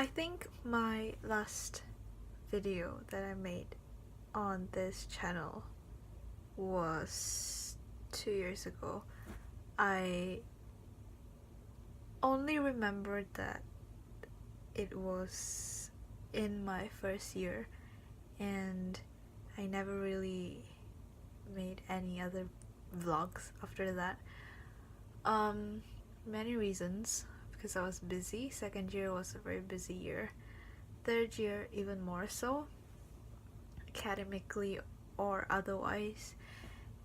I think my last video that I made on this channel was 2 years ago. I only remembered that it was in my first year, and I never really made any other vlogs after that. Many reasons, because I was busy. Second year was a very busy year. Third year even more so, academically or otherwise.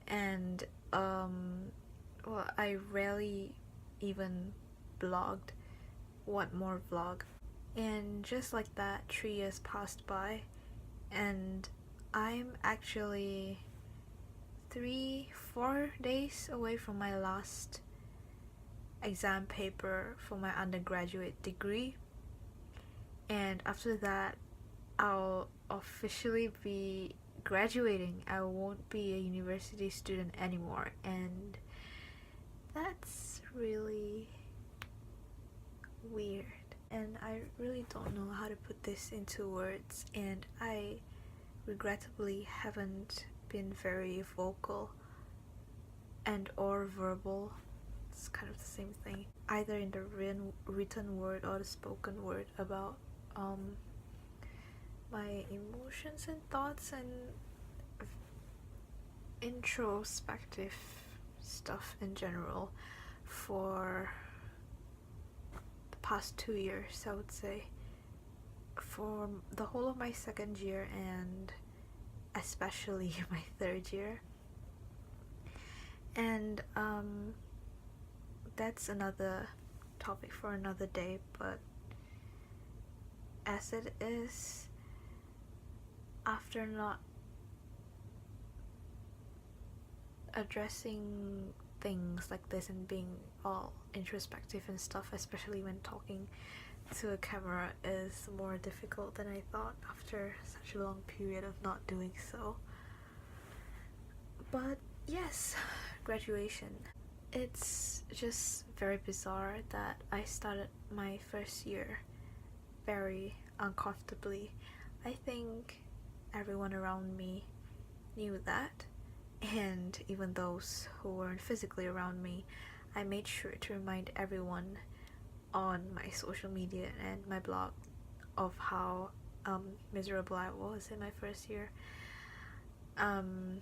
And well, I rarely even blogged. What more vlog? And just like that, 3 years passed by, and I'm actually 3-4 days away from my last exam paper for my undergraduate degree. And after that, I'll officially be graduating. I won't be a university student anymore, and that's really weird. And I really don't know how to put this into words, and I regrettably haven't been very vocal and or verbal. It's kind of the same thing, either in the written word or the spoken word, about my emotions and thoughts and introspective stuff in general for the past 2 years, I would say. For the whole of my second year and especially my third year. And that's another topic for another day, but as it is, after not addressing things like this and being all introspective and stuff, especially when talking to a camera, is more difficult than I thought after such a long period of not doing so. But yes, graduation. It's just very bizarre that I started my first year very uncomfortably. I think everyone around me knew that, and even those who weren't physically around me, I made sure to remind everyone on my social media and my blog of how miserable I was in my first year. And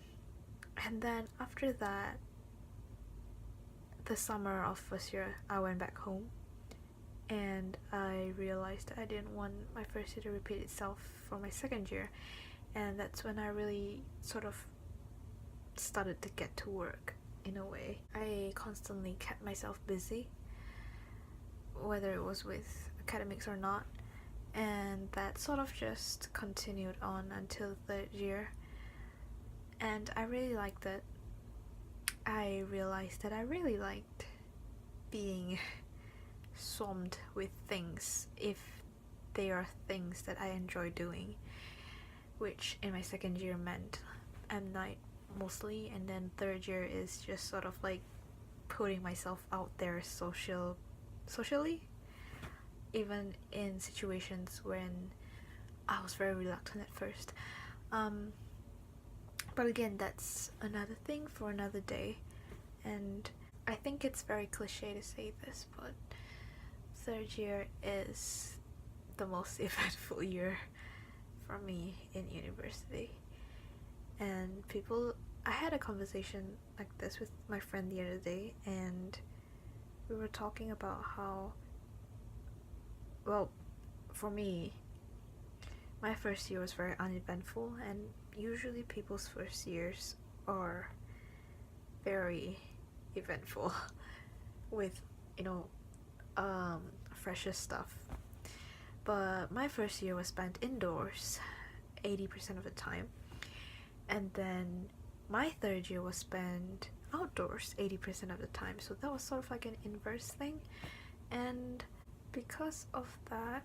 then after that, the summer of first year, I went back home, and I realized that I didn't want my first year to repeat itself for my second year, and that's when I really sort of started to get to work in a way. I constantly kept myself busy, whether it was with academics or not, and that sort of just continued on until third year, and I really liked it. I realized that I really liked being swamped with things if they are things that I enjoy doing, which in my second year meant M Night mostly, and then third year is just sort of like putting myself out there socially, even in situations when I was very reluctant at first. But again, that's another thing for another day, and I think it's very cliche to say this, but third year is the most eventful year for me in university. And I had a conversation like this with my friend the other day, and we were talking about how, well, for me, my first year was very uneventful, and usually people's first years are very eventful with, fresher stuff. But my first year was spent indoors 80% of the time, and then my third year was spent outdoors 80% of the time, so that was sort of like an inverse thing. And because of that,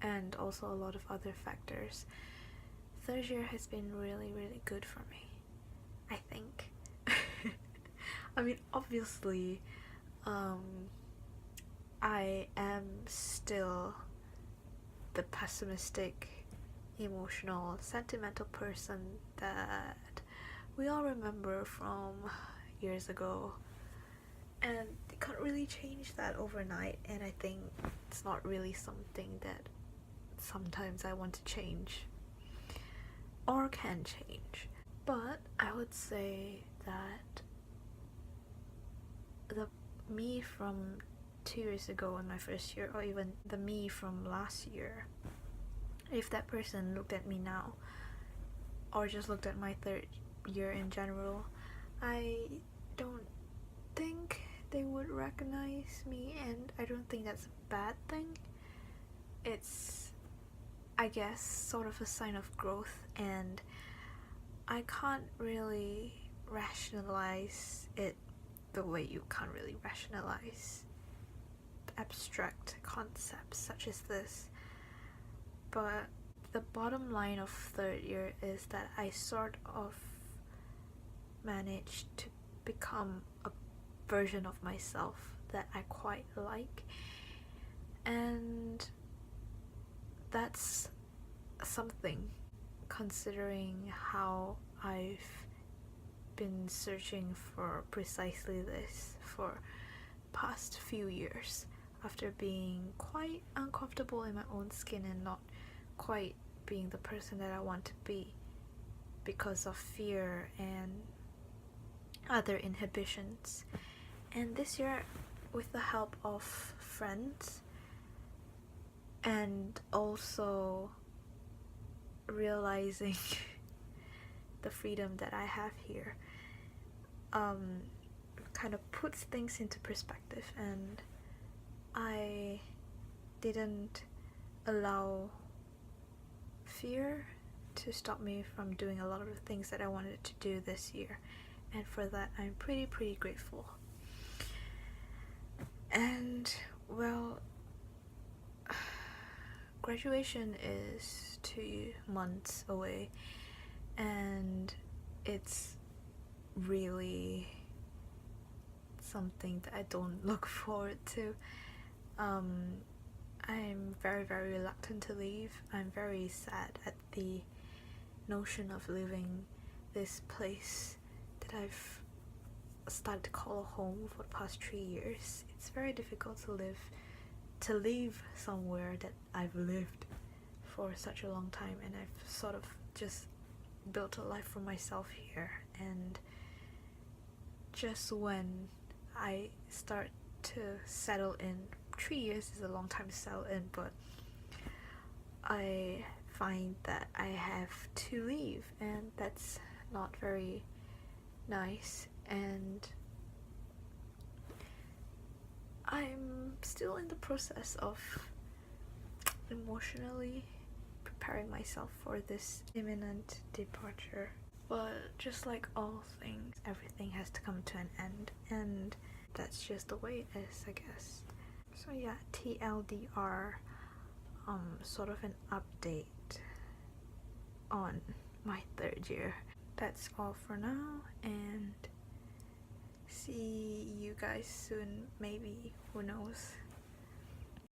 and also a lot of other factors, third year has been really, really good for me, I think. I mean, obviously, I am still the pessimistic, emotional, sentimental person that we all remember from years ago. And you can't really change that overnight, and I think it's not really something that sometimes I want to change or can change. But I would say that the me from 2 years ago in my first year, or even the me from last year, if that person looked at me now, or just looked at my third year in general, I don't think they would recognize me, and I don't think that's a bad thing. It's, I guess, sort of a sign of growth, and I can't really rationalize it the way you can't really rationalize abstract concepts such as this. But the bottom line of third year is that I sort of managed to become a version of myself that I quite like, and that's something, considering how I've been searching for precisely this for past few years, after being quite uncomfortable in my own skin and not quite being the person that I want to be because of fear and other inhibitions. And this year, with the help of friends and also realizing the freedom that I have here, kind of puts things into perspective, and I didn't allow fear to stop me from doing a lot of the things that I wanted to do this year, and for that I'm pretty grateful. And well, graduation is 2 months away, and it's really something that I don't look forward to. I'm very reluctant to leave. I'm very sad at the notion of leaving this place that I've started to call a home for the past 3 years. It's very difficult to leave somewhere that I've lived for such a long time, and I've sort of just built a life for myself here. And just when I start to settle in, 3 years is a long time to settle in, but I find that I have to leave, and that's not very nice. And I'm still in the process of emotionally preparing myself for this imminent departure. But just like all things, everything has to come to an end, and that's just the way it is, I guess. So yeah, TLDR, sort of an update on my third year. That's all for now, and see you guys soon, maybe, who knows.